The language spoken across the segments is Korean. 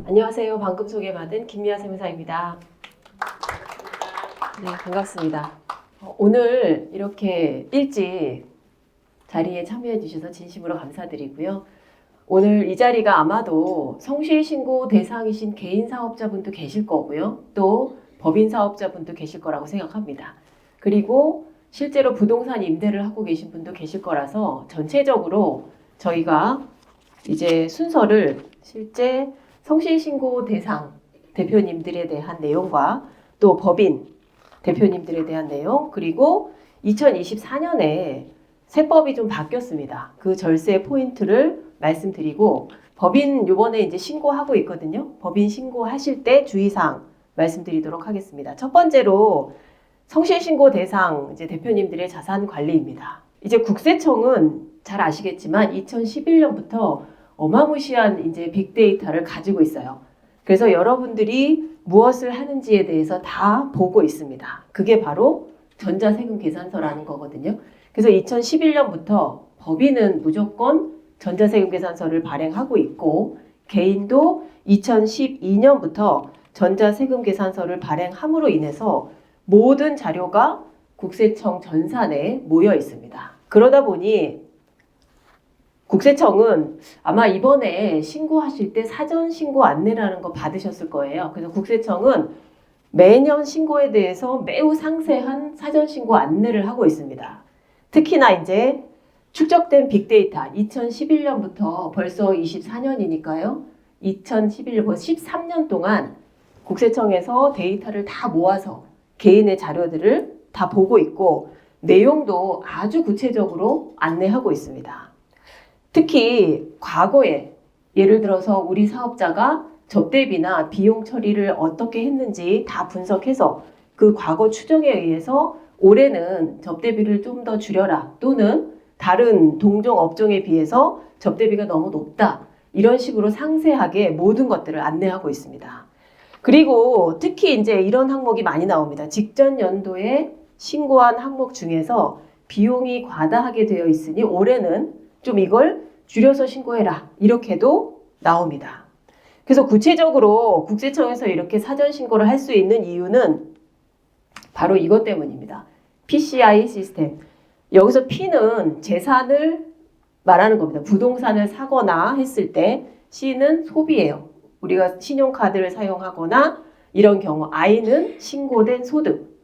안녕하세요. 방금 소개받은 김미아 세무사입니다. 네, 반갑습니다. 오늘 이렇게 일찍 자리에 참여해 주셔서 진심으로 감사드리고요. 오늘 이 자리가 아마도 성실신고 대상이신 개인 사업자분도 계실 거고요. 또 법인 사업자분도 계실 거라고 생각합니다. 그리고 실제로 부동산 임대를 하고 계신 분도 계실 거라서 전체적으로 저희가 이제 순서를 실제 성실신고 대상 대표님들에 대한 내용과 또 법인 대표님들에 대한 내용, 그리고 2024년에 세법이 좀 바뀌었습니다. 그 절세 포인트를 말씀드리고, 법인 요번에 이제 신고하고 있거든요. 법인 신고하실 때 주의사항 말씀드리도록 하겠습니다. 첫 번째로 성실신고 대상 이제 대표님들의 자산 관리입니다. 이제 국세청은 잘 아시겠지만 2011년부터 어마무시한 이제 빅데이터를 가지고 있어요. 그래서 여러분들이 무엇을 하는지에 대해서 다 보고 있습니다. 그게 바로 전자세금 계산서라는 거거든요. 그래서 2011년부터 법인은 무조건 전자세금 계산서를 발행하고 있고, 개인도 2012년부터 전자세금 계산서를 발행함으로 인해서 모든 자료가 국세청 전산에 모여 있습니다. 그러다 보니 국세청은 아마 이번에 신고하실 때 사전 신고 안내라는 거 받으셨을 거예요. 그래서 국세청은 매년 신고에 대해서 매우 상세한 사전 신고 안내를 하고 있습니다. 특히나 이제 축적된 빅데이터 2011년부터 벌써 24년이니까요. 2011년 벌써 13년 동안 국세청에서 데이터를 다 모아서 개인의 자료들을 다 보고 있고, 내용도 아주 구체적으로 안내하고 있습니다. 특히 과거에 예를 들어서 우리 사업자가 접대비나 비용 처리를 어떻게 했는지 다 분석해서 그 과거 추정에 의해서 올해는 접대비를 좀 더 줄여라, 또는 다른 동종 업종에 비해서 접대비가 너무 높다, 이런 식으로 상세하게 모든 것들을 안내하고 있습니다. 그리고 특히 이제 이런 항목이 많이 나옵니다. 직전 연도에 신고한 항목 중에서 비용이 과다하게 되어 있으니 올해는 좀 이걸 줄여서 신고해라, 이렇게도 나옵니다. 그래서 구체적으로 국세청에서 이렇게 사전 신고를 할 수 있는 이유는 바로 이것 때문입니다. PCI 시스템. 여기서 P는 재산을 말하는 겁니다. 부동산을 사거나 했을 때, C는 소비예요. 우리가 신용카드를 사용하거나 이런 경우, I는 신고된 소득.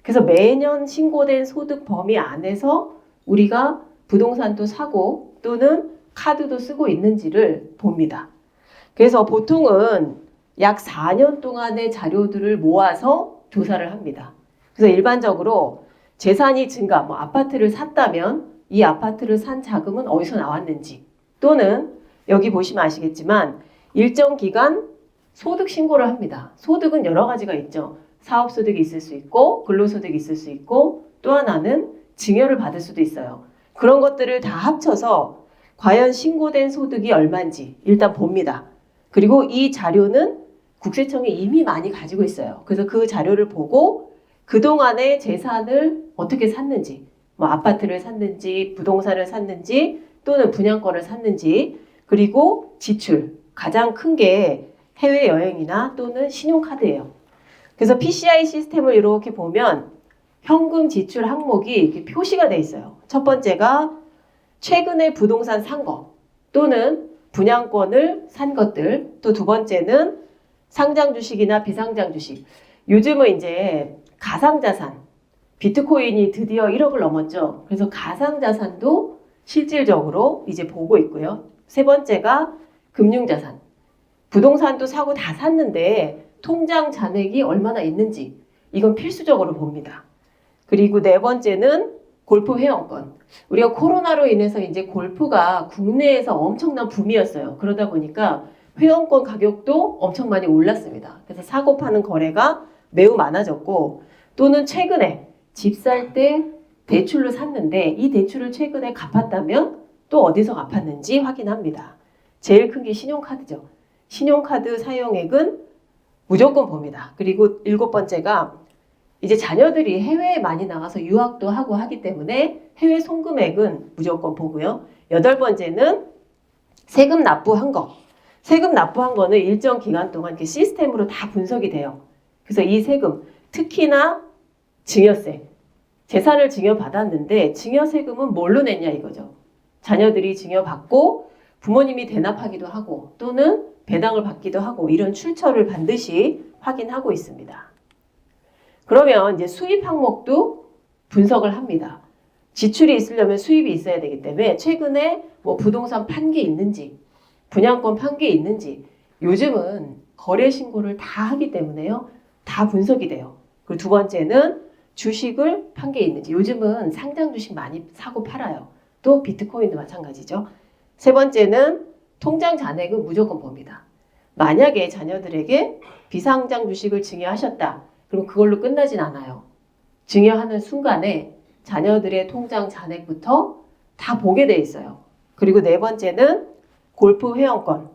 그래서 매년 신고된 소득 범위 안에서 우리가 부동산도 사고 또는 카드도 쓰고 있는지를 봅니다. 그래서 보통은 약 4년 동안의 자료들을 모아서 조사를 합니다. 그래서 일반적으로 재산이 증가, 뭐 아파트를 샀다면 이 아파트를 산 자금은 어디서 나왔는지, 또는 여기 보시면 아시겠지만 일정 기간 소득 신고를 합니다. 소득은 여러 가지가 있죠. 사업소득이 있을 수 있고 근로소득이 있을 수 있고, 또 하나는 증여를 받을 수도 있어요. 그런 것들을 다 합쳐서 과연 신고된 소득이 얼마인지 일단 봅니다. 그리고 이 자료는 국세청이 이미 많이 가지고 있어요. 그래서 그 자료를 보고 그동안의 재산을 어떻게 샀는지, 뭐 아파트를 샀는지 부동산을 샀는지 또는 분양권을 샀는지, 그리고 지출, 가장 큰 게 해외여행이나 또는 신용카드예요. 그래서 PCI 시스템을 이렇게 보면 현금 지출 항목이 이렇게 표시가 돼 있어요. 첫 번째가 최근에 부동산 산 거 또는 분양권을 산 것들, 또 두 번째는 상장 주식이나 비상장 주식. 요즘은 이제 가상자산, 비트코인이 드디어 1억을 넘었죠. 그래서 가상자산도 실질적으로 이제 보고 있고요. 세 번째가 금융자산. 부동산도 사고 다 샀는데 통장 잔액이 얼마나 있는지, 이건 필수적으로 봅니다. 그리고 네 번째는 골프 회원권. 우리가 코로나로 인해서 이제 골프가 국내에서 엄청난 붐이었어요. 그러다 보니까 회원권 가격도 엄청 많이 올랐습니다. 그래서 사고 파는 거래가 매우 많아졌고, 또는 최근에 집 살 때 대출로 샀는데 이 대출을 최근에 갚았다면 또 어디서 갚았는지 확인합니다. 제일 큰 게 신용카드죠. 신용카드 사용액은 무조건 봅니다. 그리고 일곱 번째가 이제 자녀들이 해외에 많이 나가서 유학도 하고 하기 때문에 해외 송금액은 무조건 보고요. 여덟 번째는 세금 납부한 거. 세금 납부한 거는 일정 기간 동안 이렇게 시스템으로 다 분석이 돼요. 그래서 이 세금, 특히나 증여세, 재산을 증여받았는데 증여세금은 뭘로 냈냐 이거죠. 자녀들이 증여받고 부모님이 대납하기도 하고 또는 배당을 받기도 하고 이런 출처를 반드시 확인하고 있습니다. 그러면 이제 수입 항목도 분석을 합니다. 지출이 있으려면 수입이 있어야 되기 때문에 최근에 뭐 부동산 판 게 있는지, 분양권 판 게 있는지, 요즘은 거래 신고를 다 하기 때문에요. 다 분석이 돼요. 그리고 두 번째는 주식을 판 게 있는지, 요즘은 상장 주식 많이 사고 팔아요. 또 비트코인도 마찬가지죠. 세 번째는 통장 잔액은 무조건 봅니다. 만약에 자녀들에게 비상장 주식을 증여하셨다. 그럼 그걸로 끝나진 않아요. 증여하는 순간에 자녀들의 통장 잔액부터 다 보게 돼 있어요. 그리고 네 번째는 골프 회원권.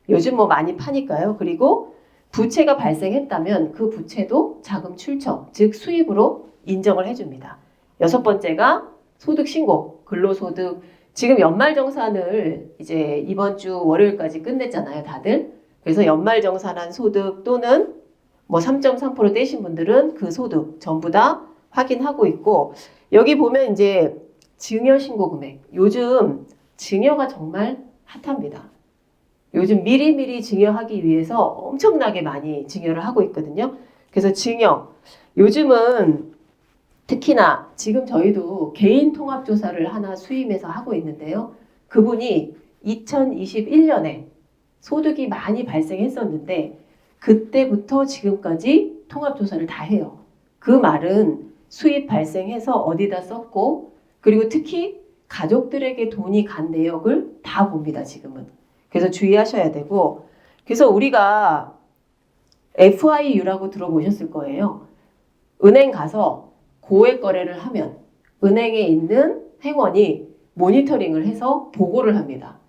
요즘 뭐 많이 파니까요. 그리고 부채가 발생했다면 그 부채도 자금 출처, 즉 수입으로 인정을 해줍니다. 여섯 번째가 소득 신고, 근로소득. 지금 연말정산을 이제 이번 주 월요일까지 끝냈잖아요, 다들. 그래서 연말정산한 소득 또는 뭐 3.3% 떼신 분들은 그 소득 전부 다 확인하고 있고, 여기 보면 이제 증여신고 금액. 요즘 증여가 정말 핫합니다. 요즘 미리미리 증여하기 위해서 엄청나게 많이 증여를 하고 있거든요. 그래서 증여. 요즘은 특히나 지금 저희도 개인 통합조사를 하나 수임해서 하고 있는데요. 그분이 2021년에 소득이 많이 발생했었는데 그때부터 지금까지 통합조사를 다 해요. 그 말은 수입 발생해서 어디다 썼고 그리고 특히 가족들에게 돈이 간 내역을 다 봅니다. 지금은. 그래서 주의하셔야 되고 그래서 우리가 FIU라고 들어보셨을 거예요. 은행 가서 고액 거래를 하면 은행에 있는 행원이 모니터링을 해서 보고를 합니다.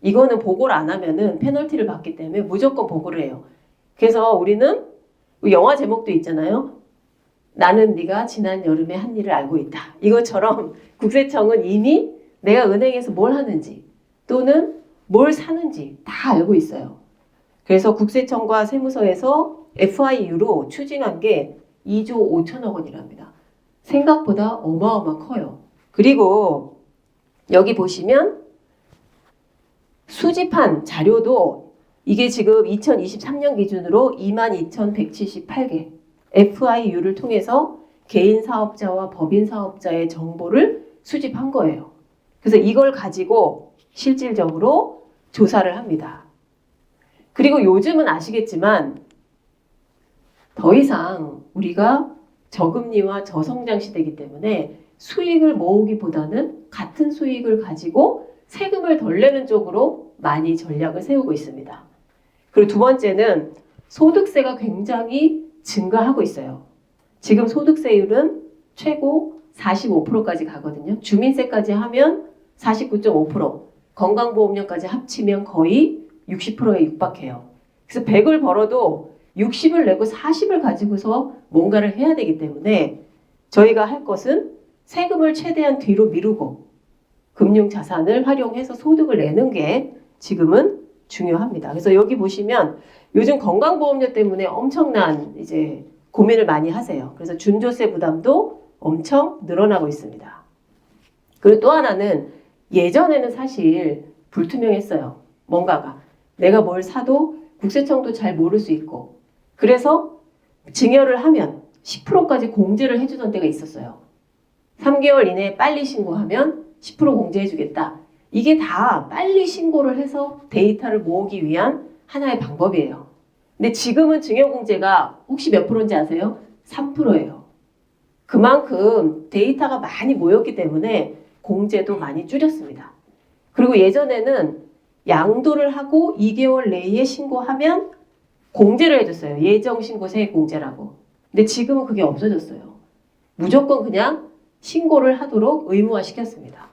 이거는 보고를 안 하면은 페널티를 받기 때문에 무조건 보고를 해요. 그래서 우리는 영화 제목도 있잖아요. 나는 네가 지난 여름에 한 일을 알고 있다. 이것처럼 국세청은 이미 내가 은행에서 뭘 하는지 또는 뭘 사는지 다 알고 있어요. 그래서 국세청과 세무서에서 FIU로 추징한 게 2조 5천억 원이랍니다. 생각보다 어마어마 커요. 그리고 여기 보시면 수집한 자료도 이게 지금 2023년 기준으로 22,178개 FIU를 통해서 개인 사업자와 법인 사업자의 정보를 수집한 거예요. 그래서 이걸 가지고 실질적으로 조사를 합니다. 그리고 요즘은 아시겠지만 더 이상 우리가 저금리와 저성장 시대이기 때문에 수익을 모으기보다는 같은 수익을 가지고 세금을 덜 내는 쪽으로 많이 전략을 세우고 있습니다. 그리고 두 번째는 소득세가 굉장히 증가하고 있어요. 지금 소득세율은 최고 45%까지 가거든요. 주민세까지 하면 49.5%, 건강보험료까지 합치면 거의 60%에 육박해요. 그래서 100을 벌어도 60을 내고 40을 가지고서 뭔가를 해야 되기 때문에 저희가 할 것은 세금을 최대한 뒤로 미루고 금융자산을 활용해서 소득을 내는 게 지금은 중요합니다. 그래서 여기 보시면 요즘 건강보험료 때문에 엄청난 이제 고민을 많이 하세요. 그래서 준조세 부담도 엄청 늘어나고 있습니다. 그리고 또 하나는 예전에는 사실 불투명했어요. 뭔가가. 내가 뭘 사도 국세청도 잘 모를 수 있고 그래서 증여를 하면 10%까지 공제를 해주던 때가 있었어요. 3개월 이내에 빨리 신고하면 10% 공제해주겠다. 이게 다 빨리 신고를 해서 데이터를 모으기 위한 하나의 방법이에요. 근데 지금은 증여공제가 혹시 몇 프로인지 아세요? 3%예요. 그만큼 데이터가 많이 모였기 때문에 공제도 많이 줄였습니다. 그리고 예전에는 양도를 하고 2개월 내에 신고하면 공제를 해줬어요. 예정신고 세액공제라고. 근데 지금은 그게 없어졌어요. 무조건 그냥 신고를 하도록 의무화시켰습니다.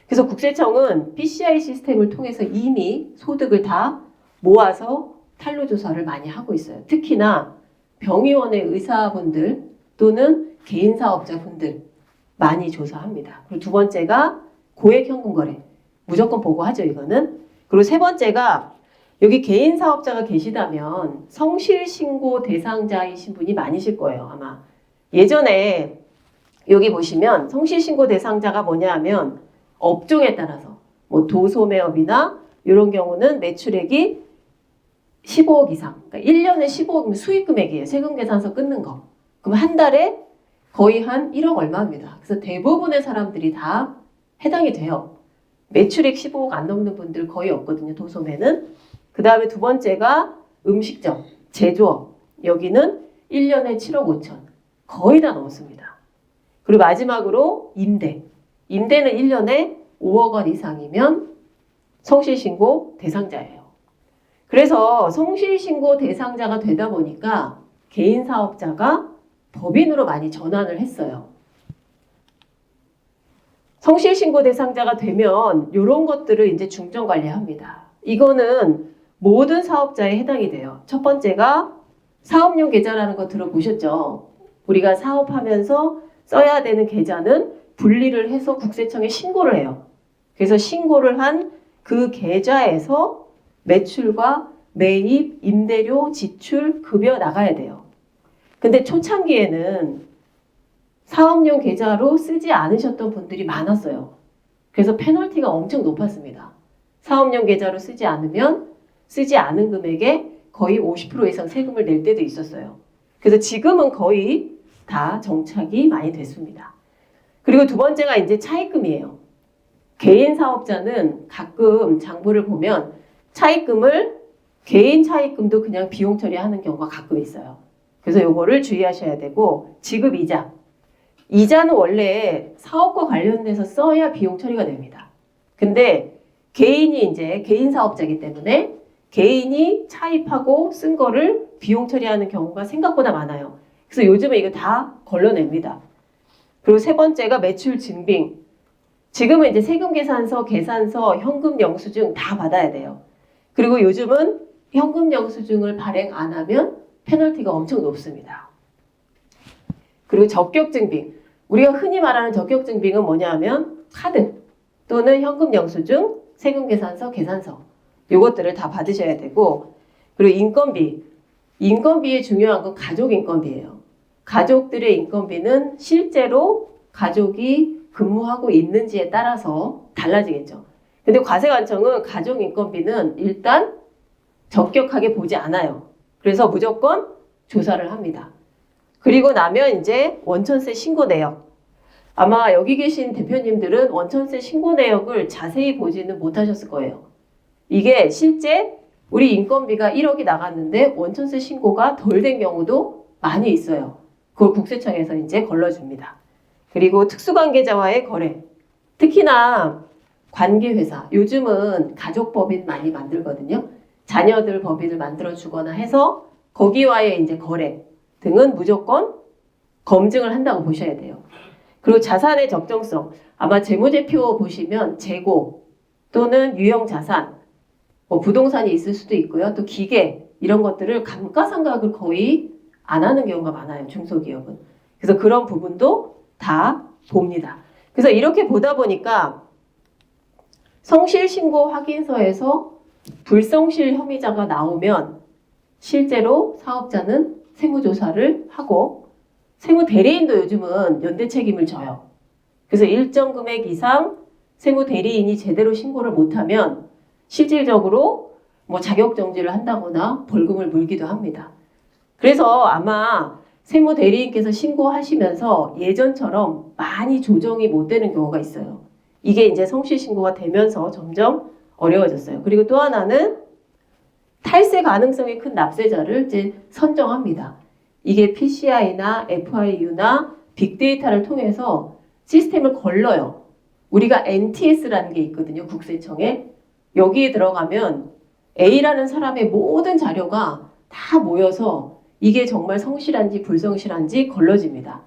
그래서 국세청은 PCI 시스템을 통해서 이미 소득을 다 모아서 탄로조사를 많이 하고 있어요. 특히나 병의원의 의사분들 또는 개인사업자분들 많이 조사합니다. 그리고 두 번째가 고액현금거래. 무조건 보고하죠, 이거는. 그리고 세 번째가 여기 개인 사업자가 계시다면 성실신고 대상자이신 분이 많으실 거예요, 아마. 예전에 여기 보시면 성실신고 대상자가 뭐냐 하면 업종에 따라서 뭐 도소매업이나 이런 경우는 매출액이 15억 이상, 그러니까 1년에 15억이면 수익금액이에요. 세금계산서 끊는 거. 그럼 한 달에 거의 한 1억 얼마입니다. 그래서 대부분의 사람들이 다 해당이 돼요. 매출액 15억 안 넘는 분들 거의 없거든요. 도소매는. 그 다음에 두 번째가 음식점, 제조업. 여기는 1년에 7억 5천. 거의 다 넘습니다. 그리고 마지막으로 임대. 임대는 1년에 5억 원 이상이면 성실신고 대상자예요. 그래서 성실신고 대상자가 되다 보니까 개인 사업자가 법인으로 많이 전환을 했어요. 성실신고 대상자가 되면 이런 것들을 이제 중점관리합니다. 이거는 모든 사업자에 해당이 돼요. 첫 번째가 사업용 계좌라는 거 들어보셨죠? 우리가 사업하면서 써야 되는 계좌는 분리를 해서 국세청에 신고를 해요. 그래서 신고를 한 그 계좌에서 매출과 매입, 임대료, 지출, 급여 나가야 돼요. 근데 초창기에는 사업용 계좌로 쓰지 않으셨던 분들이 많았어요. 그래서 페널티가 엄청 높았습니다. 사업용 계좌로 쓰지 않으면 쓰지 않은 금액에 거의 50% 이상 세금을 낼 때도 있었어요. 그래서 지금은 거의 다 정착이 많이 됐습니다. 그리고 두 번째가 이제 차입금이에요. 개인 사업자는 가끔 장부를 보면 차입금을 개인 차입금도 그냥 비용 처리하는 경우가 가끔 있어요. 그래서 요거를 주의하셔야 되고 지급이자. 이자는 원래 사업과 관련돼서 써야 비용 처리가 됩니다. 근데 개인이 이제 개인 사업자이기 때문에 개인이 차입하고 쓴 거를 비용 처리하는 경우가 생각보다 많아요. 그래서 요즘에 이거 다 걸러냅니다. 그리고 세 번째가 매출 증빙. 지금은 이제 세금계산서, 계산서, 현금 영수증 다 받아야 돼요. 그리고 요즘은 현금 영수증을 발행 안 하면 페널티가 엄청 높습니다. 그리고 적격증빙. 우리가 흔히 말하는 적격증빙은 뭐냐 하면 카드 또는 현금 영수증, 세금계산서, 계산서 이것들을 다 받으셔야 되고 그리고 인건비. 인건비에 중요한 건 가족 인건비예요. 가족들의 인건비는 실제로 가족이 근무하고 있는지에 따라서 달라지겠죠. 근데 과세관청은 가족 인건비는 일단 적격하게 보지 않아요. 그래서 무조건 조사를 합니다. 그리고 나면 이제 원천세 신고 내역. 아마 여기 계신 대표님들은 원천세 신고 내역을 자세히 보지는 못하셨을 거예요. 이게 실제 우리 인건비가 1억이 나갔는데 원천세 신고가 덜 된 경우도 많이 있어요. 그걸 국세청에서 이제 걸러줍니다. 그리고 특수관계자와의 거래. 특히나 관계회사. 요즘은 가족법인 많이 만들거든요. 자녀들 법인을 만들어주거나 해서 거기와의 이제 거래 등은 무조건 검증을 한다고 보셔야 돼요. 그리고 자산의 적정성. 아마 재무제표 보시면 재고 또는 유형자산, 뭐 부동산이 있을 수도 있고요. 또 기계 이런 것들을 감가상각을 거의 안 하는 경우가 많아요. 중소기업은. 그래서 그런 부분도 다 봅니다. 그래서 이렇게 보다 보니까 성실신고 확인서에서 불성실 혐의자가 나오면 실제로 사업자는 세무조사를 하고 세무대리인도 요즘은 연대 책임을 져요. 그래서 일정 금액 이상 세무대리인이 제대로 신고를 못하면 실질적으로 뭐 자격정지를 한다거나 벌금을 물기도 합니다. 그래서 아마 세무대리인께서 신고하시면서 예전처럼 많이 조정이 못 되는 경우가 있어요. 이게 이제 성실신고가 되면서 점점 어려워졌어요. 그리고 또 하나는 탈세 가능성이 큰 납세자를 이제 선정합니다. 이게 PCI나 FIU나 빅데이터를 통해서 시스템을 걸러요. 우리가 NTS라는 게 있거든요. 국세청에. 여기에 들어가면 A라는 사람의 모든 자료가 다 모여서 이게 정말 성실한지 불성실한지 걸러집니다.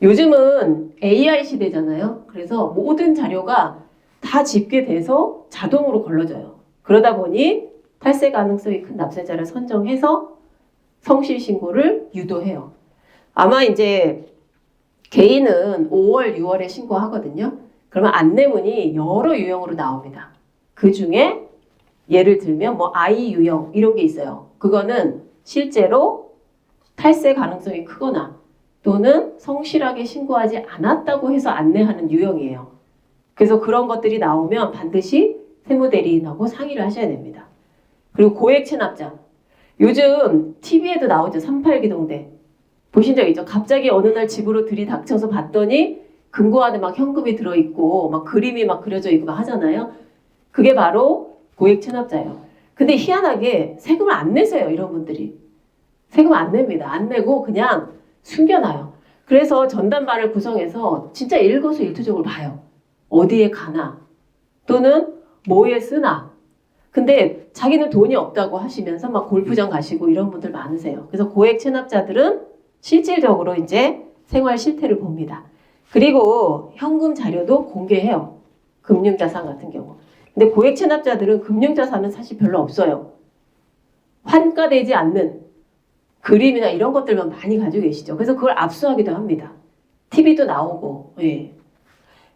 요즘은 AI 시대잖아요. 그래서 모든 자료가 다 집계돼서 자동으로 걸러져요. 그러다 보니 탈세 가능성이 큰 납세자를 선정해서 성실신고를 유도해요. 아마 이제 개인은 5월, 6월에 신고하거든요. 그러면 안내문이 여러 유형으로 나옵니다. 그 중에 예를 들면 뭐 아이 유형 이런 게 있어요. 그거는 실제로 탈세 가능성이 크거나 또는 성실하게 신고하지 않았다고 해서 안내하는 유형이에요. 그래서 그런 것들이 나오면 반드시 세무대리인하고 상의를 하셔야 됩니다. 그리고 고액 체납자. 요즘 TV에도 나오죠. 38기동대. 보신 적 있죠? 갑자기 어느 날 집으로 들이닥쳐서 봤더니 금고 안에 막 현금이 들어있고 막 그림이 막 그려져 있고 막 하잖아요. 그게 바로 고액 체납자예요. 근데 희한하게 세금을 안 내세요. 이런 분들이. 세금 안 냅니다. 안 내고 그냥 숨겨놔요. 그래서 전담반을 구성해서 진짜 일거수일투족을 봐요. 어디에 가나 또는 뭐에 쓰나. 근데 자기는 돈이 없다고 하시면서 막 골프장 가시고 이런 분들 많으세요. 그래서 고액 체납자들은 실질적으로 이제 생활 실태를 봅니다. 그리고 현금 자료도 공개해요. 금융자산 같은 경우. 근데 고액 체납자들은 금융자산은 사실 별로 없어요. 환가되지 않는 그림이나 이런 것들만 많이 가지고 계시죠. 그래서 그걸 압수하기도 합니다. TV도 나오고. 예.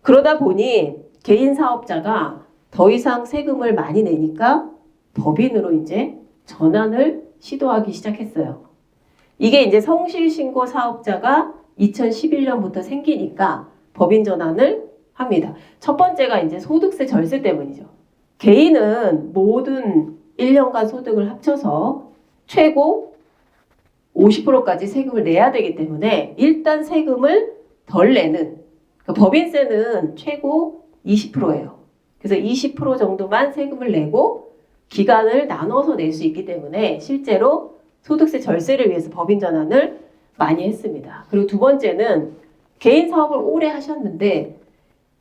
그러다 보니 개인 사업자가 더 이상 세금을 많이 내니까 법인으로 이제 전환을 시도하기 시작했어요. 이게 이제 성실신고 사업자가 2011년부터 생기니까 법인 전환을 합니다. 첫 번째가 이제 소득세 절세 때문이죠. 개인은 모든 1년간 소득을 합쳐서 최고 50%까지 세금을 내야 되기 때문에 일단 세금을 덜 내는, 그러니까 법인세는 최고 20%예요. 그래서 20% 정도만 세금을 내고 기간을 나눠서 낼 수 있기 때문에 실제로 소득세 절세를 위해서 법인 전환을 많이 했습니다. 그리고 두 번째는 개인 사업을 오래 하셨는데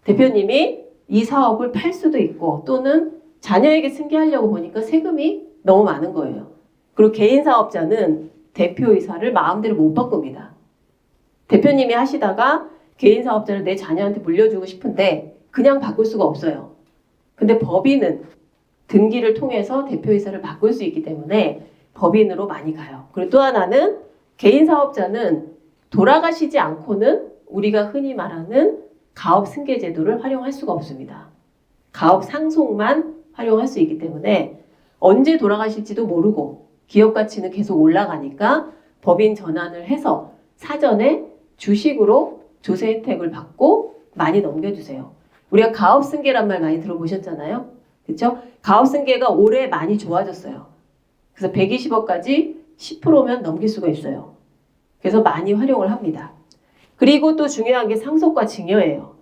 대표님이 이 사업을 팔 수도 있고 또는 자녀에게 승계하려고 보니까 세금이 너무 많은 거예요. 그리고 개인 사업자는 대표이사를 마음대로 못 바꿉니다. 대표님이 하시다가 개인 사업자를 내 자녀한테 물려주고 싶은데 그냥 바꿀 수가 없어요. 근데 법인은 등기를 통해서 대표이사를 바꿀 수 있기 때문에 법인으로 많이 가요. 그리고 또 하나는 개인 사업자는 돌아가시지 않고는 우리가 흔히 말하는 가업 승계 제도를 활용할 수가 없습니다. 가업 상속만 활용할 수 있기 때문에 언제 돌아가실지도 모르고 기업 가치는 계속 올라가니까 법인 전환을 해서 사전에 주식으로 조세 혜택을 받고 많이 넘겨주세요. 우리가 가업 승계란 말 많이 들어보셨잖아요. 그렇죠? 가업 승계가 올해 많이 좋아졌어요. 그래서 120억까지 10%면 넘길 수가 있어요. 그래서 많이 활용을 합니다. 그리고 또 중요한 게 상속과 증여예요.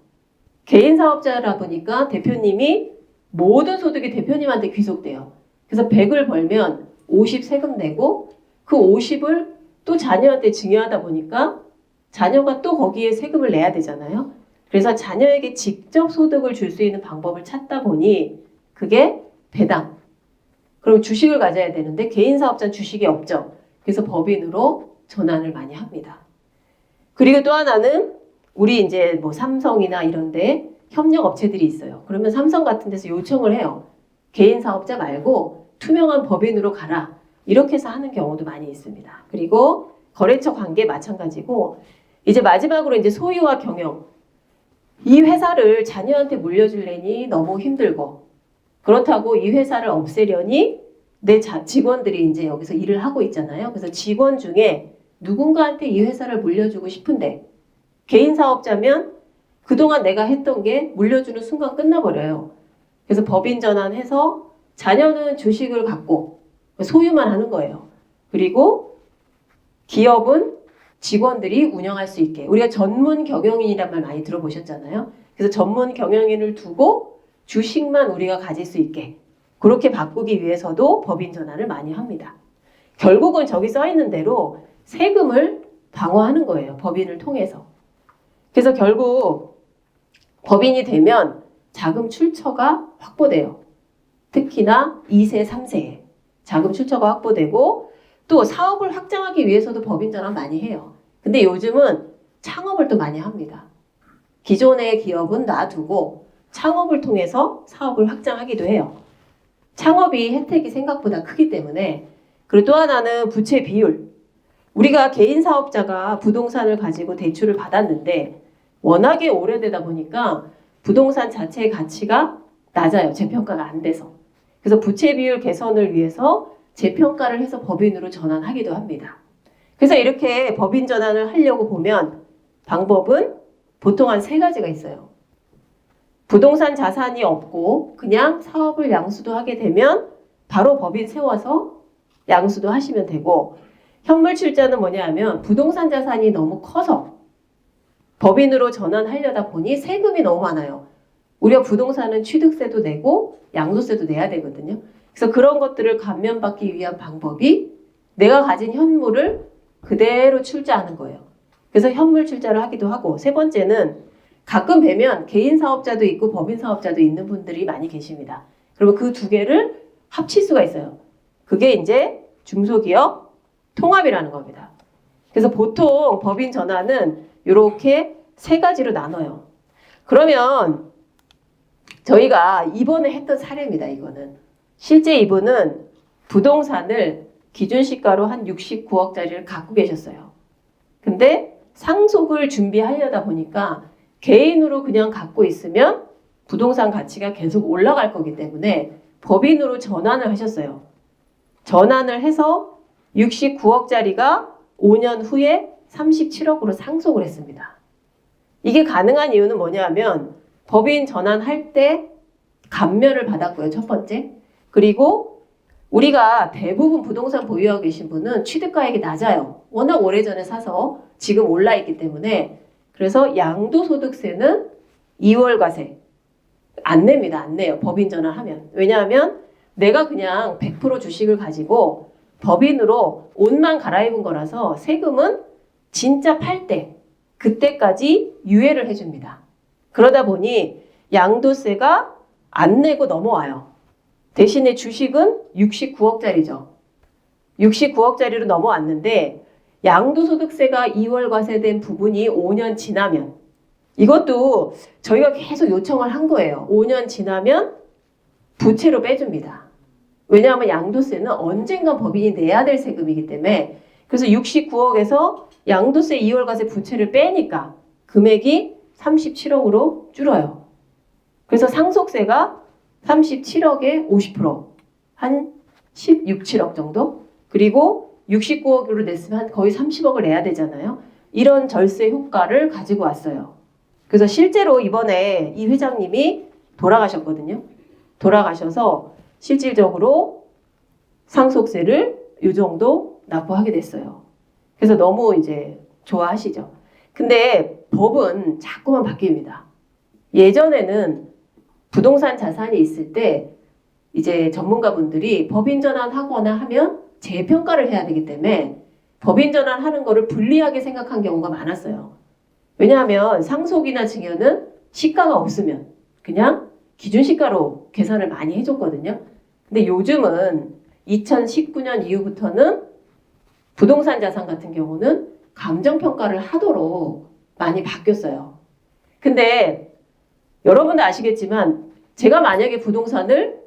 개인 사업자라 보니까 대표님이 모든 소득이 대표님한테 귀속돼요. 그래서 100을 벌면 50 세금 내고 그 50을 또 자녀한테 증여하다 보니까 자녀가 또 거기에 세금을 내야 되잖아요. 그래서 자녀에게 직접 소득을 줄 수 있는 방법을 찾다 보니 그게 배당. 그럼 주식을 가져야 되는데 개인 사업자는 주식이 없죠. 그래서 법인으로 전환을 많이 합니다. 그리고 또 하나는 우리 이제 뭐 삼성이나 이런데 협력 업체들이 있어요. 그러면 삼성 같은 데서 요청을 해요. 개인 사업자 말고 투명한 법인으로 가라. 이렇게 해서 하는 경우도 많이 있습니다. 그리고 거래처 관계 마찬가지고 이제 마지막으로 이제 소유와 경영. 이 회사를 자녀한테 물려주려니 너무 힘들고 그렇다고 이 회사를 없애려니 내 직원들이 이제 여기서 일을 하고 있잖아요. 그래서 직원 중에 누군가한테 이 회사를 물려주고 싶은데 개인 사업자면 그동안 내가 했던 게 물려주는 순간 끝나버려요. 그래서 법인 전환해서 자녀는 주식을 갖고 소유만 하는 거예요. 그리고 기업은 직원들이 운영할 수 있게. 우리가 전문 경영인이란 말 많이 들어보셨잖아요. 그래서 전문 경영인을 두고 주식만 우리가 가질 수 있게. 그렇게 바꾸기 위해서도 법인 전환을 많이 합니다. 결국은 저기 써 있는 대로 세금을 방어하는 거예요. 법인을 통해서. 그래서 결국 법인이 되면 자금 출처가 확보돼요. 특히나 2세, 3세에 자금 출처가 확보되고 또 사업을 확장하기 위해서도 법인 전환 많이 해요. 근데 요즘은 창업을 또 많이 합니다. 기존의 기업은 놔두고 창업을 통해서 사업을 확장하기도 해요. 창업이 혜택이 생각보다 크기 때문에. 그리고 또 하나는 부채 비율. 우리가 개인 사업자가 부동산을 가지고 대출을 받았는데 워낙에 오래되다 보니까 부동산 자체의 가치가 낮아요. 재평가가 안 돼서. 그래서 부채 비율 개선을 위해서 재평가를 해서 법인으로 전환하기도 합니다. 그래서 이렇게 법인 전환을 하려고 보면 방법은 보통 한 3가지가 있어요. 부동산 자산이 없고 그냥 사업을 양수도 하게 되면 바로 법인 세워서 양수도 하시면 되고, 현물 출자는 뭐냐 하면 부동산 자산이 너무 커서 법인으로 전환하려다 보니 세금이 너무 많아요. 우리가 부동산은 취득세도 내고 양도세도 내야 되거든요. 그래서 그런 것들을 감면받기 위한 방법이 내가 가진 현물을 그대로 출자하는 거예요. 그래서 현물 출자를 하기도 하고, 3번째는 가끔 뵈면 개인 사업자도 있고 법인 사업자도 있는 분들이 많이 계십니다. 그리고 그 2개를 합칠 수가 있어요. 그게 이제 중소기업 통합이라는 겁니다. 그래서 보통 법인 전환은 이렇게 3가지로 나눠요. 그러면 저희가 이번에 했던 사례입니다. 이거는 실제 이분은 부동산을 기준시가로 한 69억짜리를 갖고 계셨어요. 근데 상속을 준비하려다 보니까 개인으로 그냥 갖고 있으면 부동산 가치가 계속 올라갈 거기 때문에 법인으로 전환을 하셨어요. 전환을 해서 69억짜리가 5년 후에 37억으로 상속을 했습니다. 이게 가능한 이유는 뭐냐면 법인 전환할 때 감면을 받았고요. 첫 번째. 그리고 우리가 대부분 부동산 보유하고 계신 분은 취득가액이 낮아요. 워낙 오래전에 사서 지금 올라있기 때문에. 그래서 양도소득세는 2월 과세 안 냅니다. 안 내요. 법인 전환하면. 왜냐하면 내가 그냥 100% 주식을 가지고 법인으로 옷만 갈아입은 거라서 세금은 진짜 팔 때, 그때까지 유예를 해줍니다. 그러다 보니 양도세가 안 내고 넘어와요. 대신에 주식은 69억짜리죠. 69억짜리로 넘어왔는데 양도소득세가 2월 과세된 부분이 5년 지나면, 이것도 저희가 계속 요청을 한 거예요. 5년 지나면 부채로 빼줍니다. 왜냐하면 양도세는 언젠간 법인이 내야 될 세금이기 때문에. 그래서 69억에서 양도세 2월 과세 부채를 빼니까 금액이 37억으로 줄어요. 그래서 상속세가 37억에 50%, 한 16, 7억 정도? 그리고 69억으로 냈으면 거의 30억을 내야 되잖아요. 이런 절세 효과를 가지고 왔어요. 그래서 실제로 이번에 이 회장님이 돌아가셨거든요. 돌아가셔서 실질적으로 상속세를 이 정도 납부하게 됐어요. 그래서 너무 이제 좋아하시죠. 근데 법은 자꾸만 바뀝니다. 예전에는 부동산 자산이 있을 때 이제 전문가분들이 법인 전환하거나 하면 재평가를 해야 되기 때문에 법인 전환하는 거를 불리하게 생각한 경우가 많았어요. 왜냐하면 상속이나 증여는 시가가 없으면 그냥 기준시가로 계산을 많이 해줬거든요. 근데 요즘은 2019년 이후부터는 부동산 자산 같은 경우는 감정평가를 하도록 많이 바뀌었어요. 근데 여러분도 아시겠지만 제가 만약에 부동산을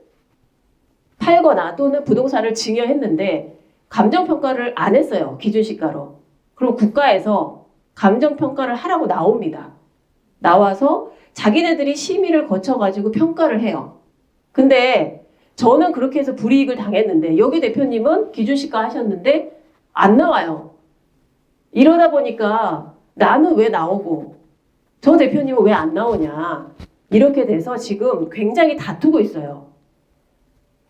팔거나 또는 부동산을 증여했는데 감정평가를 안 했어요. 기준시가로. 그럼 국가에서 감정평가를 하라고 나옵니다. 나와서 자기네들이 심의를 거쳐가지고 평가를 해요. 근데 저는 그렇게 해서 불이익을 당했는데 여기 대표님은 기준시가 하셨는데 안 나와요. 이러다 보니까 나는 왜 나오고 저 대표님은 왜 안 나오냐. 이렇게 돼서 지금 굉장히 다투고 있어요.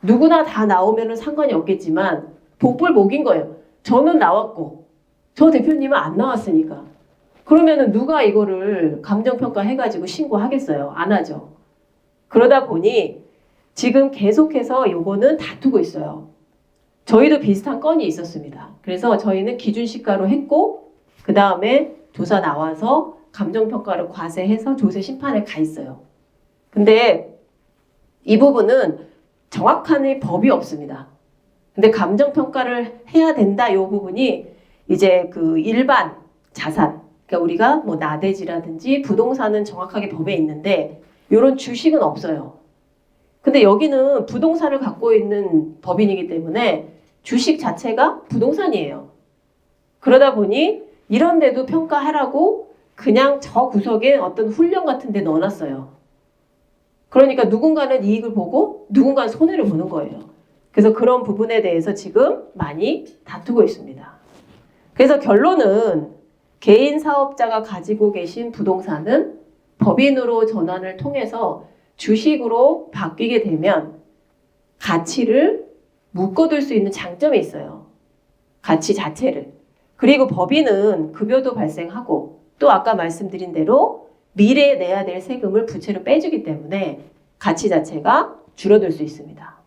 누구나 다 나오면 상관이 없겠지만 복불복인 거예요. 저는 나왔고 저 대표님은 안 나왔으니까. 그러면은 누가 이거를 감정평가 해가지고 신고하겠어요? 안 하죠. 그러다 보니 지금 계속해서 요거는 다투고 있어요. 저희도 비슷한 건이 있었습니다. 그래서 저희는 기준시가로 했고 그 다음에 조사 나와서 감정평가를 과세해서 조세 심판에 가 있어요. 근데 이 부분은 정확한 법이 없습니다. 근데 감정평가를 해야 된다 이 부분이 이제 그 일반 자산, 그러니까 우리가 뭐 나대지라든지 부동산은 정확하게 법에 있는데 이런 주식은 없어요. 근데 여기는 부동산을 갖고 있는 법인이기 때문에 주식 자체가 부동산이에요. 그러다 보니 이런 데도 평가하라고 그냥 저 구석에 어떤 훈련 같은 데 넣어놨어요. 그러니까 누군가는 이익을 보고 누군가는 손해를 보는 거예요. 그래서 그런 부분에 대해서 지금 많이 다투고 있습니다. 그래서 결론은 개인 사업자가 가지고 계신 부동산은 법인으로 전환을 통해서 주식으로 바뀌게 되면 가치를 묶어둘 수 있는 장점이 있어요. 가치 자체를. 그리고 법인은 급여도 발생하고 또 아까 말씀드린 대로 미래에 내야 될 세금을 부채로 빼주기 때문에 가치 자체가 줄어들 수 있습니다.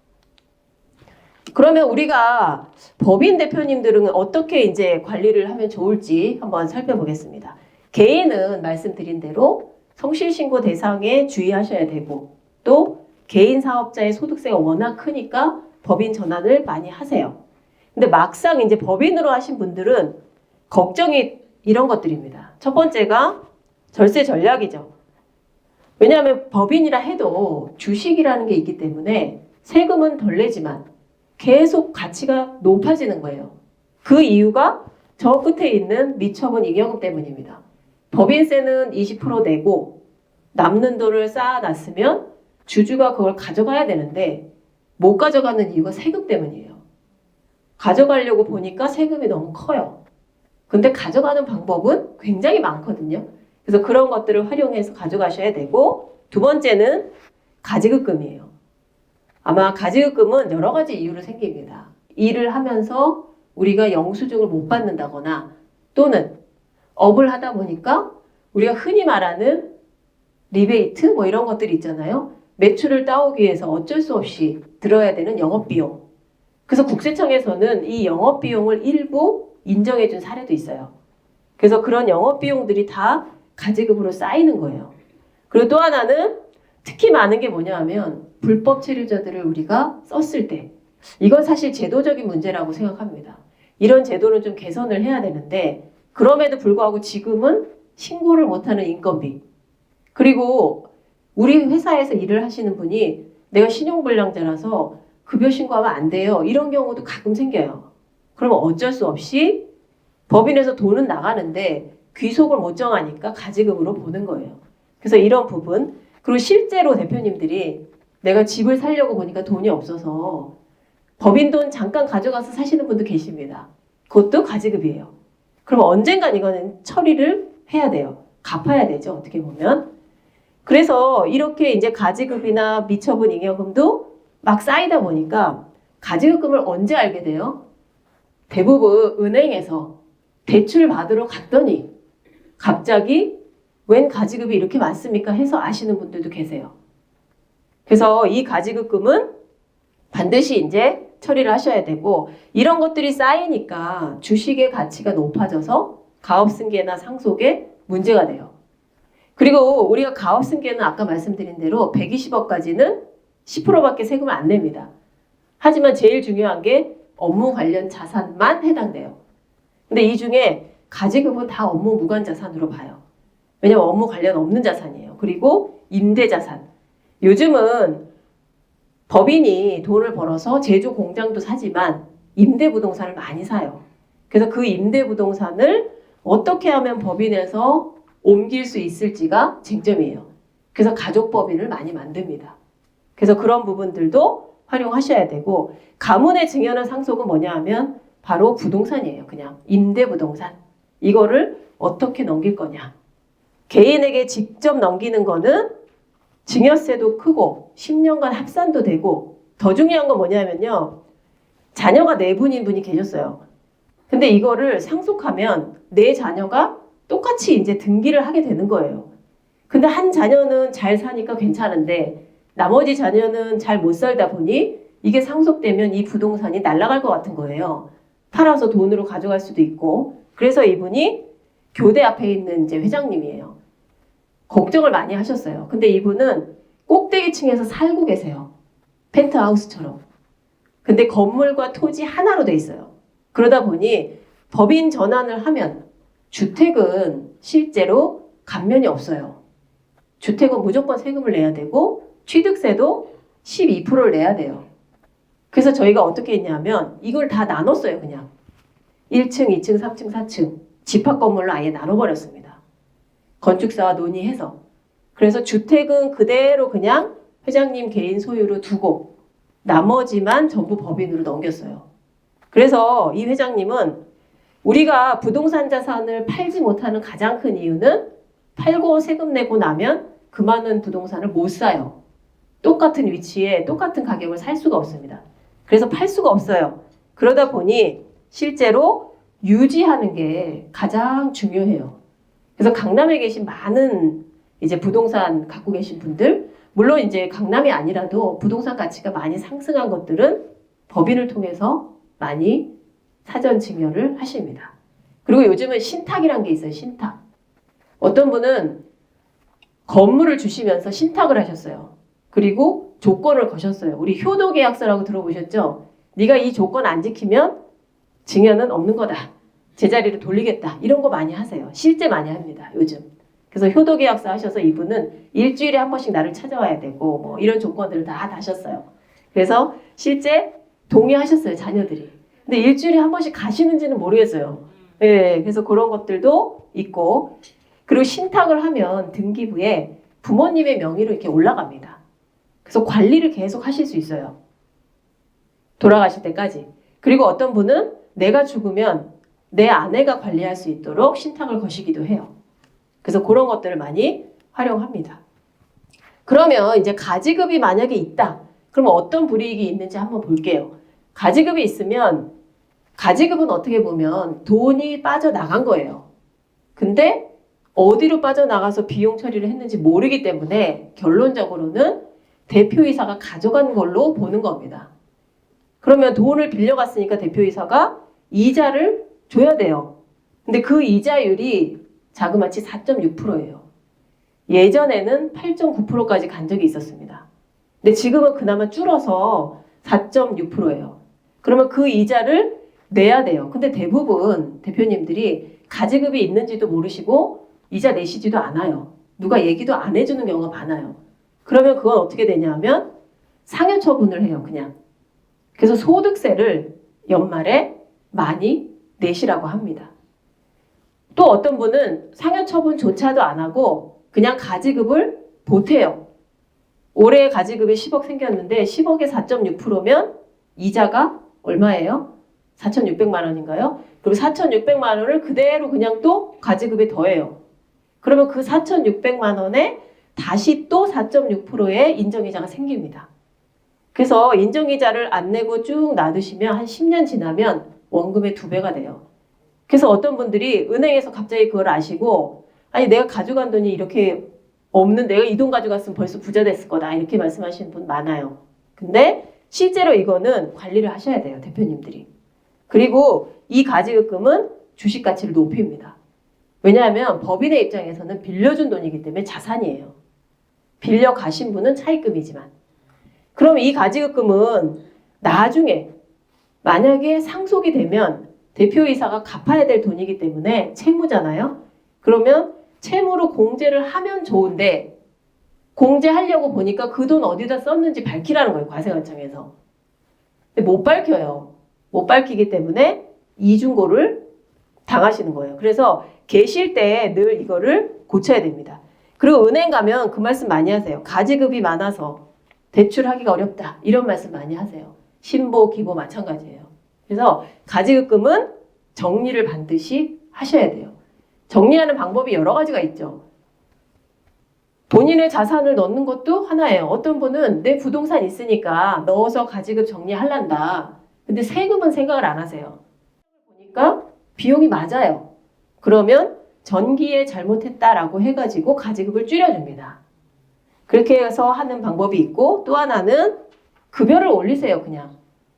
그러면 우리가 법인 대표님들은 어떻게 이제 관리를 하면 좋을지 한번 살펴보겠습니다. 개인은 말씀드린 대로 성실신고 대상에 주의하셔야 되고 또 개인 사업자의 소득세가 워낙 크니까 법인 전환을 많이 하세요. 근데 막상 이제 법인으로 하신 분들은 걱정이 이런 것들입니다. 첫 번째가 절세 전략이죠. 왜냐하면 법인이라 해도 주식이라는 게 있기 때문에 세금은 덜 내지만 계속 가치가 높아지는 거예요. 그 이유가 저 끝에 있는 미처분 잉여금 때문입니다. 법인세는 20% 내고 남는 돈을 쌓아놨으면 주주가 그걸 가져가야 되는데 못 가져가는 이유가 세금 때문이에요. 가져가려고 보니까 세금이 너무 커요. 근데 가져가는 방법은 굉장히 많거든요. 그래서 그런 것들을 활용해서 가져가셔야 되고 두 번째는 가지급금이에요. 아마 가지급금은 여러 가지 이유로 생깁니다. 일을 하면서 우리가 영수증을 못 받는다거나 또는 업을 하다 보니까 우리가 흔히 말하는 리베이트 뭐 이런 것들이 있잖아요. 매출을 따오기 위해서 어쩔 수 없이 들어야 되는 영업비용. 그래서 국세청에서는 이 영업비용을 일부 인정해 준 사례도 있어요. 그래서 그런 영업비용들이 다 가지급으로 쌓이는 거예요. 그리고 또 하나는 특히 많은 게 뭐냐 하면 불법 체류자들을 우리가 썼을 때 이건 사실 제도적인 문제라고 생각합니다. 이런 제도는 좀 개선을 해야 되는데 그럼에도 불구하고 지금은 신고를 못하는 인건비 그리고 우리 회사에서 일을 하시는 분이 내가 신용불량자라서 급여 신고하면 안 돼요. 이런 경우도 가끔 생겨요. 그러면 어쩔 수 없이 법인에서 돈은 나가는데 귀속을 못 정하니까 가지급으로 보는 거예요. 그래서 이런 부분 그리고 실제로 대표님들이 내가 집을 살려고 보니까 돈이 없어서 법인 돈 잠깐 가져가서 사시는 분도 계십니다. 그것도 가지급이에요. 그럼 언젠간 이거는 처리를 해야 돼요. 갚아야 되죠. 어떻게 보면. 그래서 이렇게 이제 가지급이나 미처분 잉여금도 막 쌓이다 보니까 가지급금을 언제 알게 돼요? 대부분 은행에서 대출 받으러 갔더니 갑자기 웬 가지급이 이렇게 많습니까? 해서 아시는 분들도 계세요. 그래서 이 가지급금은 반드시 이제 처리를 하셔야 되고 이런 것들이 쌓이니까 주식의 가치가 높아져서 가업승계나 상속에 문제가 돼요. 그리고 우리가 가업승계는 아까 말씀드린 대로 120억까지는 10%밖에 세금을 안 냅니다. 하지만 제일 중요한 게 업무 관련 자산만 해당돼요. 근데 이 중에 가지급은 다 업무 무관 자산으로 봐요. 왜냐면 업무 관련 없는 자산이에요. 그리고 임대자산. 요즘은 법인이 돈을 벌어서 제조 공장도 사지만 임대부동산을 많이 사요. 그래서 그 임대부동산을 어떻게 하면 법인에서 옮길 수 있을지가 쟁점이에요. 그래서 가족법인을 많이 만듭니다. 그래서 그런 부분들도 활용하셔야 되고 가문의 증여나 상속은 뭐냐 하면 바로 부동산이에요. 그냥 임대부동산. 이거를 어떻게 넘길 거냐. 개인에게 직접 넘기는 거는 증여세도 크고 10년간 합산도 되고 더 중요한 건 뭐냐면요. 자녀가 4분인 분이 계셨어요. 근데 이거를 상속하면 4자녀가 똑같이 이제 등기를 하게 되는 거예요. 근데 한 자녀는 잘 사니까 괜찮은데 나머지 자녀는 잘 못 살다 보니 이게 상속되면 이 부동산이 날아갈 것 같은 거예요. 팔아서 돈으로 가져갈 수도 있고 그래서 이분이 교대 앞에 있는 이제 회장님이에요. 걱정을 많이 하셨어요. 근데 이분은 꼭대기층에서 살고 계세요. 펜트하우스처럼. 근데 건물과 토지 하나로 돼 있어요. 그러다 보니 법인 전환을 하면 주택은 실제로 감면이 없어요. 주택은 무조건 세금을 내야 되고 취득세도 12%를 내야 돼요. 그래서 저희가 어떻게 했냐면 이걸 다 나눴어요. 그냥 1층, 2층, 3층, 4층 집합건물로 아예 나눠버렸습니다. 건축사와 논의해서. 그래서 주택은 그대로 그냥 회장님 개인 소유로 두고 나머지만 전부 법인으로 넘겼어요. 그래서 이 회장님은 우리가 부동산 자산을 팔지 못하는 가장 큰 이유는 팔고 세금 내고 나면 그 많은 부동산을 못 사요. 똑같은 위치에 똑같은 가격을 살 수가 없습니다. 그래서 팔 수가 없어요. 그러다 보니 실제로 유지하는 게 가장 중요해요. 그래서 강남에 계신 많은 이제 부동산 갖고 계신 분들, 물론 이제 강남이 아니라도 부동산 가치가 많이 상승한 것들은 법인을 통해서 많이 사전 증여를 하십니다. 그리고 요즘은 신탁이란 게 있어요. 신탁. 어떤 분은 건물을 주시면서 신탁을 하셨어요. 그리고 조건을 거셨어요. 우리 효도계약서라고 들어보셨죠? 네가 이 조건 안 지키면 증여는 없는 거다. 제자리로 돌리겠다. 이런 거 많이 하세요. 실제 많이 합니다. 요즘. 그래서 효도계약서 하셔서 이분은 일주일에 한 번씩 나를 찾아와야 되고 뭐 이런 조건들을 다 다셨어요. 그래서 실제 동의하셨어요. 자녀들이. 근데 일주일에 한 번씩 가시는지는 모르겠어요. 예, 그래서 그런 것들도 있고, 그리고 신탁을 하면 등기부에 부모님의 명의로 이렇게 올라갑니다. 그래서 관리를 계속 하실 수 있어요. 돌아가실 때까지. 그리고 어떤 분은 내가 죽으면 내 아내가 관리할 수 있도록 신탁을 거시기도 해요. 그래서 그런 것들을 많이 활용합니다. 그러면 이제 가지급이 만약에 있다. 그러면 어떤 불이익이 있는지 한번 볼게요. 가지급이 있으면 가지급은 어떻게 보면 돈이 빠져나간 거예요. 근데 어디로 빠져나가서 비용 처리를 했는지 모르기 때문에 결론적으로는 대표이사가 가져간 걸로 보는 겁니다. 그러면 돈을 빌려갔으니까 대표이사가 이자를 줘야 돼요. 근데 그 이자율이 자그마치 4.6%예요. 예전에는 8.9%까지 간 적이 있었습니다. 근데 지금은 그나마 줄어서 4.6%예요. 그러면 그 이자를 내야 돼요. 근데 대부분 대표님들이 가지급이 있는지도 모르시고 이자 내시지도 않아요. 누가 얘기도 안 해주는 경우가 많아요. 그러면 그건 어떻게 되냐면 상여처분을 해요. 그냥. 그래서 소득세를 연말에 많이 내시라고 합니다. 또 어떤 분은 상여처분조차도 안 하고 그냥 가지급을 보태요. 올해 가지급이 10억 생겼는데 10억에 4.6%면 이자가 얼마예요? 4,600만 원인가요? 그럼 4,600만 원을 그대로 그냥 또 가지급에 더해요. 그러면 그 4,600만 원에 다시 또 4.6%의 인정이자가 생깁니다. 그래서 인정이자를 안 내고 쭉 놔두시면 한 10년 지나면 원금의 2배가 돼요. 그래서 어떤 분들이 은행에서 갑자기 그걸 아시고 아니 내가 가져간 돈이 이렇게 없는 내가 이 돈 가져갔으면 벌써 부자 됐을 거다 이렇게 말씀하시는 분 많아요. 근데 실제로 이거는 관리를 하셔야 돼요. 대표님들이. 그리고 이 가지급금은 주식 가치를 높입니다. 왜냐하면 법인의 입장에서는 빌려준 돈이기 때문에 자산이에요. 빌려 가신 분은 차입금이지만. 그럼 이 가지급금은 나중에 만약에 상속이 되면 대표이사가 갚아야 될 돈이기 때문에 채무잖아요. 그러면 채무로 공제를 하면 좋은데 공제하려고 보니까 그 돈 어디다 썼는지 밝히라는 거예요. 과세관청에서. 근데 못 밝혀요. 못 밝히기 때문에 이중고를 당하시는 거예요. 그래서 계실 때 늘 이거를 고쳐야 됩니다. 그리고 은행 가면 그 말씀 많이 하세요. 가지급이 많아서 대출하기가 어렵다. 이런 말씀 많이 하세요. 신보, 기보 마찬가지예요. 그래서 가지급금은 정리를 반드시 하셔야 돼요. 정리하는 방법이 여러 가지가 있죠. 본인의 자산을 넣는 것도 하나예요. 어떤 분은 내 부동산 있으니까 넣어서 가지급 정리하란다. 근데 세금은 생각을 안 하세요. 보니까 비용이 맞아요. 그러면 전기에 잘못했다라고 해가지고 가지급을 줄여줍니다. 그렇게 해서 하는 방법이 있고 또 하나는 급여를 올리세요. 그냥.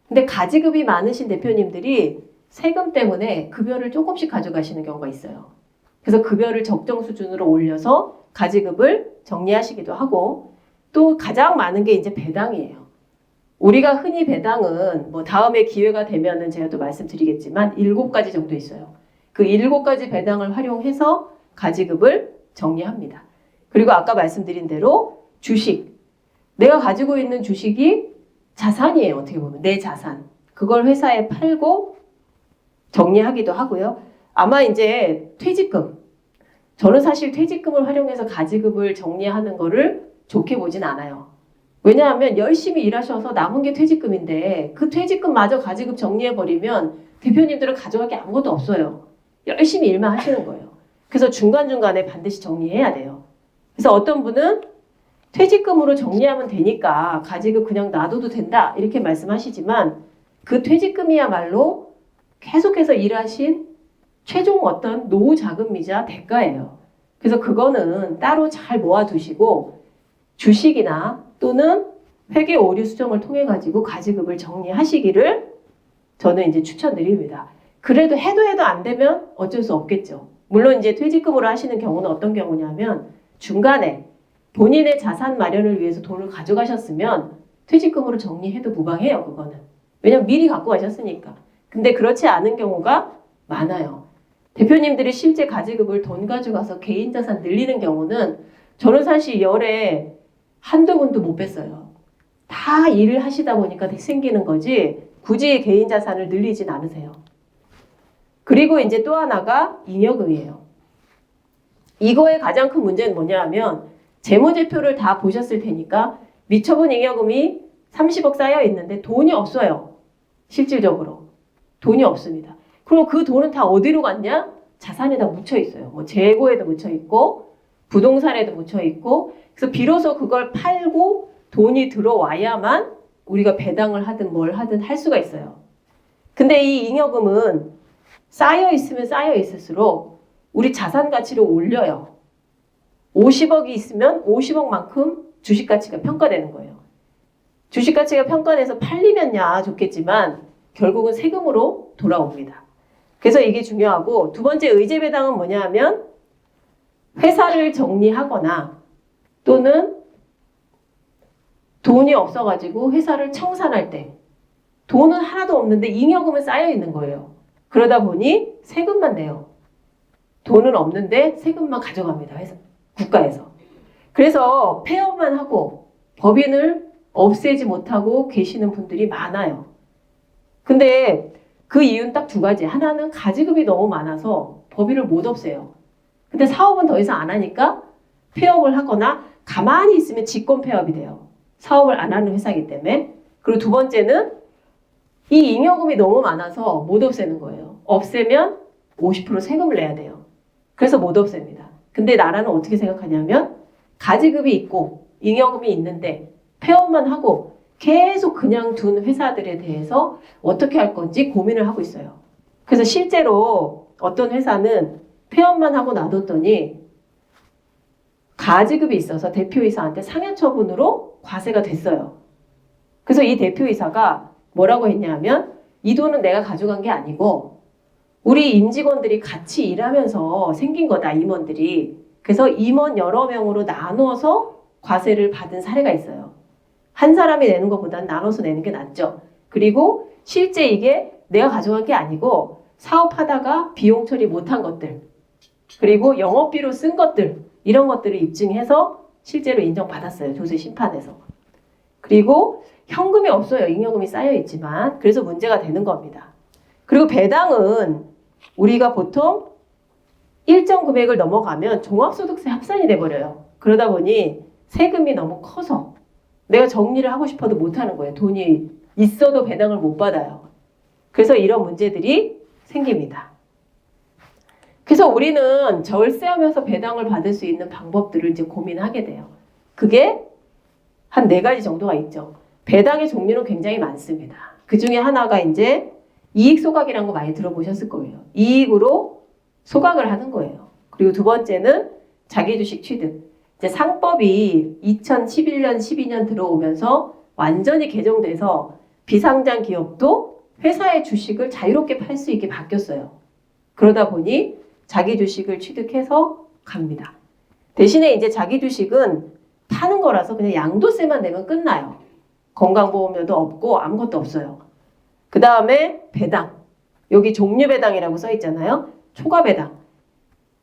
근데 가지급이 많으신 대표님들이 세금 때문에 급여를 조금씩 가져가시는 경우가 있어요. 그래서 급여를 적정 수준으로 올려서 가지급을 정리하시기도 하고 또 가장 많은 게 이제 배당이에요. 우리가 흔히 배당은 뭐 다음에 기회가 되면은 제가 또 말씀드리겠지만 7가지 정도 있어요. 그 7가지 배당을 활용해서 가지급을 정리합니다. 그리고 아까 말씀드린 대로 주식. 내가 가지고 있는 주식이 자산이에요. 어떻게 보면 내 자산. 그걸 회사에 팔고 정리하기도 하고요. 아마 이제 퇴직금. 저는 사실 퇴직금을 활용해서 가지급을 정리하는 거를 좋게 보진 않아요. 왜냐하면 열심히 일하셔서 남은 게 퇴직금인데 그 퇴직금마저 가지급 정리해버리면 대표님들은 가져갈 게 아무것도 없어요. 열심히 일만 하시는 거예요. 그래서 중간중간에 반드시 정리해야 돼요. 그래서 어떤 분은 퇴직금으로 정리하면 되니까 가지급 그냥 놔둬도 된다 이렇게 말씀하시지만 그 퇴직금이야말로 계속해서 일하신 최종 어떤 노후 자금이자 대가예요. 그래서 그거는 따로 잘 모아두시고 주식이나 또는 회계 오류 수정을 통해 가지고 가지급을 정리하시기를 저는 이제 추천드립니다. 그래도 해도 안 되면 어쩔 수 없겠죠. 물론 이제 퇴직금으로 하시는 경우는 어떤 경우냐면 중간에 본인의 자산 마련을 위해서 돈을 가져가셨으면 퇴직금으로 정리해도 무방해요. 그거는. 왜냐면 미리 갖고 가셨으니까. 근데 그렇지 않은 경우가 많아요. 대표님들이 실제 가지급을 돈 가져가서 개인 자산 늘리는 경우는 저는 사실 열에 한두 번도 못 뺐어요. 다 일을 하시다 보니까 생기는 거지 굳이 개인 자산을 늘리진 않으세요. 그리고 이제 또 하나가 잉여금이에요. 이거의 가장 큰 문제는 뭐냐 하면 재무제표를 다 보셨을 테니까 미처분 잉여금이 30억 쌓여 있는데 돈이 없어요. 실질적으로. 돈이 없습니다. 그럼 그 돈은 다 어디로 갔냐? 자산에다 묻혀 있어요. 뭐 재고에도 묻혀 있고 부동산에도 묻혀 있고 그래서 비로소 그걸 팔고 돈이 들어와야만 우리가 배당을 하든 뭘 하든 할 수가 있어요. 근데 이 잉여금은 쌓여 있으면 쌓여 있을수록 우리 자산 가치를 올려요. 50억이 있으면 50억만큼 주식 가치가 평가되는 거예요. 주식 가치가 평가돼서 팔리면야 좋겠지만 결국은 세금으로 돌아옵니다. 그래서 이게 중요하고 두 번째 의제 배당은 뭐냐 하면 회사를 정리하거나 또는 돈이 없어가지고 회사를 청산할 때 돈은 하나도 없는데 잉여금은 쌓여 있는 거예요. 그러다 보니 세금만 내요. 돈은 없는데 세금만 가져갑니다. 회사, 국가에서. 그래서 폐업만 하고 법인을 없애지 못하고 계시는 분들이 많아요. 근데 그 이유는 딱 두 가지. 하나는 가지급이 너무 많아서 법인을 못 없애요. 근데 사업은 더 이상 안 하니까 폐업을 하거나 가만히 있으면 직권 폐업이 돼요. 사업을 안 하는 회사이기 때문에. 그리고 두 번째는 이 잉여금이 너무 많아서 못 없애는 거예요. 없애면 50% 세금을 내야 돼요. 그래서 못 없앱니다. 근데 나라는 어떻게 생각하냐면 가지급이 있고 잉여금이 있는데 폐업만 하고 계속 그냥 둔 회사들에 대해서 어떻게 할 건지 고민을 하고 있어요. 그래서 실제로 어떤 회사는 폐업만 하고 놔뒀더니 가지급이 있어서 대표이사한테 상해처분으로 과세가 됐어요. 그래서 이 대표이사가 뭐라고 했냐면 이 돈은 내가 가져간 게 아니고 우리 임직원들이 같이 일하면서 생긴 거다, 임원들이. 그래서 임원 여러 명으로 나눠서 과세를 받은 사례가 있어요. 한 사람이 내는 것보다는 나눠서 내는 게 낫죠. 그리고 실제 이게 내가 가져간 게 아니고 사업하다가 비용 처리 못한 것들 그리고 영업비로 쓴 것들 이런 것들을 입증해서 실제로 인정받았어요. 조세 심판에서. 그리고 현금이 없어요. 잉여금이 쌓여있지만. 그래서 문제가 되는 겁니다. 그리고 배당은 우리가 보통 일정 금액을 넘어가면 종합소득세 합산이 돼버려요. 그러다 보니 세금이 너무 커서 내가 정리를 하고 싶어도 못하는 거예요. 돈이 있어도 배당을 못 받아요. 그래서 이런 문제들이 생깁니다. 그래서 우리는 절세하면서 배당을 받을 수 있는 방법들을 이제 고민하게 돼요. 그게 한 4가지 정도가 있죠. 배당의 종류는 굉장히 많습니다. 그 중에 하나가 이제 이익 소각이라는 거 많이 들어보셨을 거예요. 이익으로 소각을 하는 거예요. 그리고 두 번째는 자기주식 취득. 이제 상법이 2011년, 12년 들어오면서 완전히 개정돼서 비상장 기업도 회사의 주식을 자유롭게 팔 수 있게 바뀌었어요. 그러다 보니 자기 주식을 취득해서 갑니다. 대신에 이제 자기 주식은 파는 거라서 그냥 양도세만 내면 끝나요. 건강보험료도 없고 아무것도 없어요. 그 다음에 배당. 여기 종류배당이라고 써 있잖아요. 초과배당.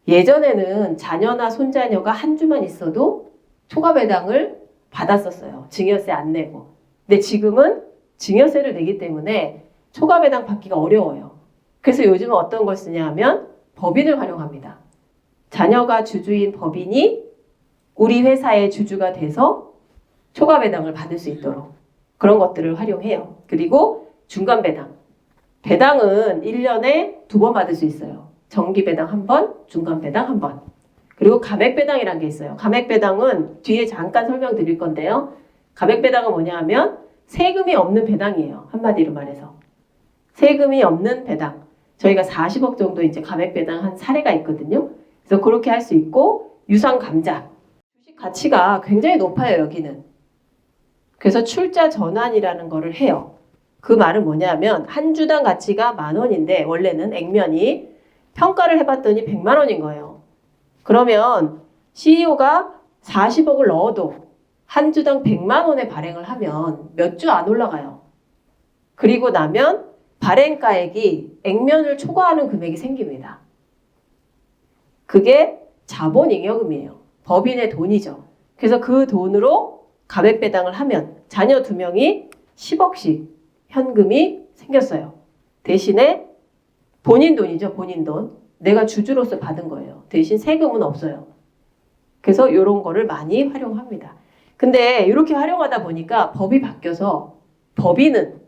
예전에는 자녀나 손자녀가 한 주만 있어도 초과배당을 받았었어요. 증여세 안 내고. 근데 지금은 증여세를 내기 때문에 초과배당 받기가 어려워요. 그래서 요즘은 어떤 걸 쓰냐 하면 법인을 활용합니다. 자녀가 주주인 법인이 우리 회사의 주주가 돼서 초과 배당을 받을 수 있도록 그런 것들을 활용해요. 그리고 중간 배당. 배당은 1년에 2번 받을 수 있어요. 정기 배당 1번, 중간 배당 1번. 그리고 감액 배당이라는 게 있어요. 감액 배당은 뒤에 잠깐 설명드릴 건데요. 감액 배당은 뭐냐 하면 세금이 없는 배당이에요. 한마디로 말해서. 세금이 없는 배당. 저희가 40억 정도 이제 감액 배당한 사례가 있거든요. 그래서 그렇게 할 수 있고, 유상 감자. 주식 가치가 굉장히 높아요, 여기는. 그래서 출자 전환이라는 거를 해요. 그 말은 뭐냐면 한 주당 가치가 10,000원인데 원래는 액면이 평가를 해봤더니 100만 원인 거예요. 그러면 CEO가 40억을 넣어도 한 주당 100만 원에 발행을 하면 몇 주 안 올라가요. 그리고 나면 발행가액이 액면을 초과하는 금액이 생깁니다. 그게 자본잉여금이에요. 법인의 돈이죠. 그래서 그 돈으로 감액 배당을 하면 자녀 2명이 10억씩 현금이 생겼어요. 대신에 본인 돈이죠. 본인 돈. 내가 주주로서 받은 거예요. 대신 세금은 없어요. 그래서 이런 거를 많이 활용합니다. 근데 이렇게 활용하다 보니까 법이 바뀌어서 법인은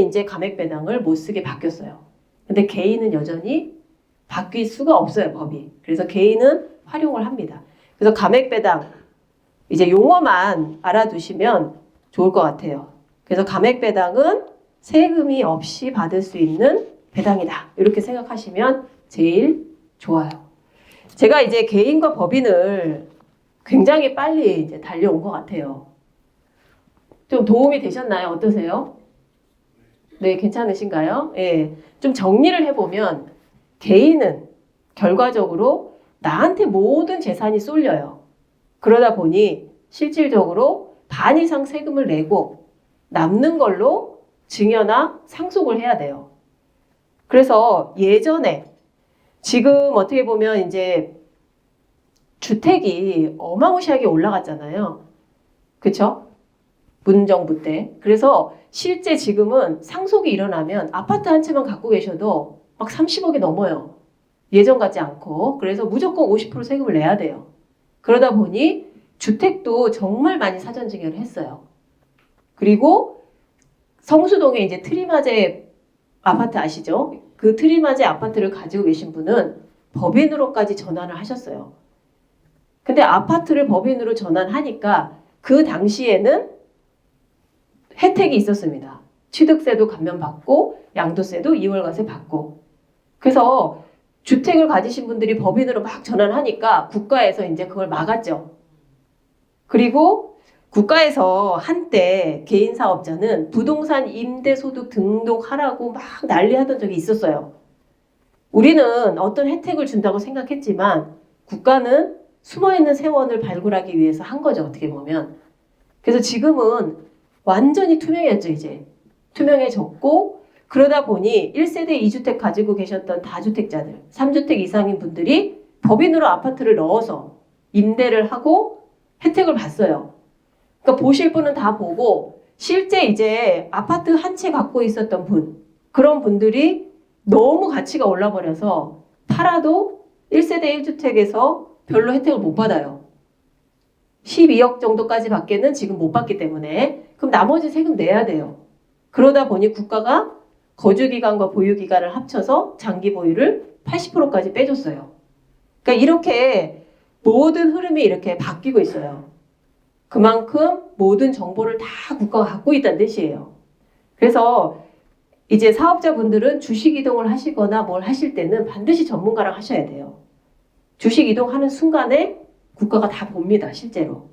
이제 감액 배당을 못 쓰게 바뀌었어요. 근데 개인은 여전히 바뀔 수가 없어요. 법이. 그래서 개인은 활용을 합니다. 그래서 감액 배당 이제 용어만 알아두시면 좋을 것 같아요. 그래서 감액 배당은 세금이 없이 받을 수 있는 배당이다. 이렇게 생각하시면 제일 좋아요. 제가 이제 개인과 법인을 굉장히 빨리 이제 달려온 것 같아요. 좀 도움이 되셨나요? 어떠세요? 네, 괜찮으신가요? 예. 좀 정리를 해보면 개인은 결과적으로 나한테 모든 재산이 쏠려요. 그러다 보니 실질적으로 반 이상 세금을 내고 남는 걸로 증여나 상속을 해야 돼요. 그래서 예전에 지금 어떻게 보면 이제 주택이 어마무시하게 올라갔잖아요. 그쵸? 문정부 때. 그래서 실제 지금은 상속이 일어나면 아파트 한 채만 갖고 계셔도 막 30억이 넘어요. 예전 같지 않고. 그래서 무조건 50% 세금을 내야 돼요. 그러다 보니 주택도 정말 많이 사전 증여를 했어요. 그리고 성수동에 이제 트리마제 아파트 아시죠? 그 트리마제 아파트를 가지고 계신 분은 법인으로까지 전환을 하셨어요. 근데 아파트를 법인으로 전환하니까 그 당시에는 혜택이 있었습니다. 취득세도 감면받고 양도세도 2월과세 받고. 그래서 주택을 가지신 분들이 법인으로 막 전환하니까 국가에서 이제 그걸 막았죠. 그리고 국가에서 한때 개인 사업자는 부동산 임대소득 등록하라고 막 난리하던 적이 있었어요. 우리는 어떤 혜택을 준다고 생각했지만 국가는 숨어있는 세원을 발굴하기 위해서 한 거죠. 어떻게 보면. 그래서 지금은 완전히 투명해졌죠. 이제. 투명해졌고 그러다 보니 1세대 2주택 가지고 계셨던 다주택자들, 3주택 이상인 분들이 법인으로 아파트를 넣어서 임대를 하고 혜택을 봤어요. 그러니까 보실 분은 다 보고 실제 이제 아파트 한 채 갖고 있었던 분, 그런 분들이 너무 가치가 올라버려서 팔아도 1세대 1주택에서 별로 혜택을 못 받아요. 12억 정도까지 밖에는 지금 못 받기 때문에 그럼 나머지 세금 내야 돼요. 그러다 보니 국가가 거주기간과 보유기간을 합쳐서 장기 보유를 80%까지 빼줬어요. 그러니까 이렇게 모든 흐름이 이렇게 바뀌고 있어요. 그만큼 모든 정보를 다 국가가 갖고 있다는 뜻이에요. 그래서 이제 사업자분들은 주식 이동을 하시거나 뭘 하실 때는 반드시 전문가랑 하셔야 돼요. 주식 이동하는 순간에 국가가 다 봅니다, 실제로.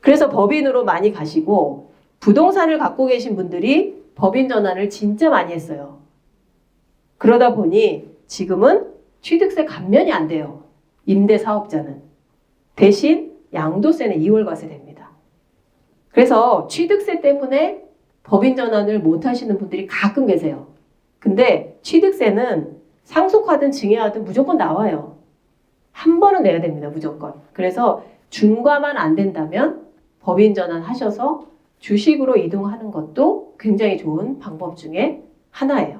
그래서 법인으로 많이 가시고 부동산을 갖고 계신 분들이 법인 전환을 진짜 많이 했어요. 그러다 보니 지금은 취득세 감면이 안 돼요. 임대사업자는. 대신 양도세는 2월과세 됩니다. 그래서 취득세 때문에 법인 전환을 못 하시는 분들이 가끔 계세요. 근데 취득세는 상속하든 증여하든 무조건 나와요. 한 번은 내야 됩니다. 무조건. 그래서 중과만 안 된다면 법인 전환 하셔서 주식으로 이동하는 것도 굉장히 좋은 방법 중에 하나예요.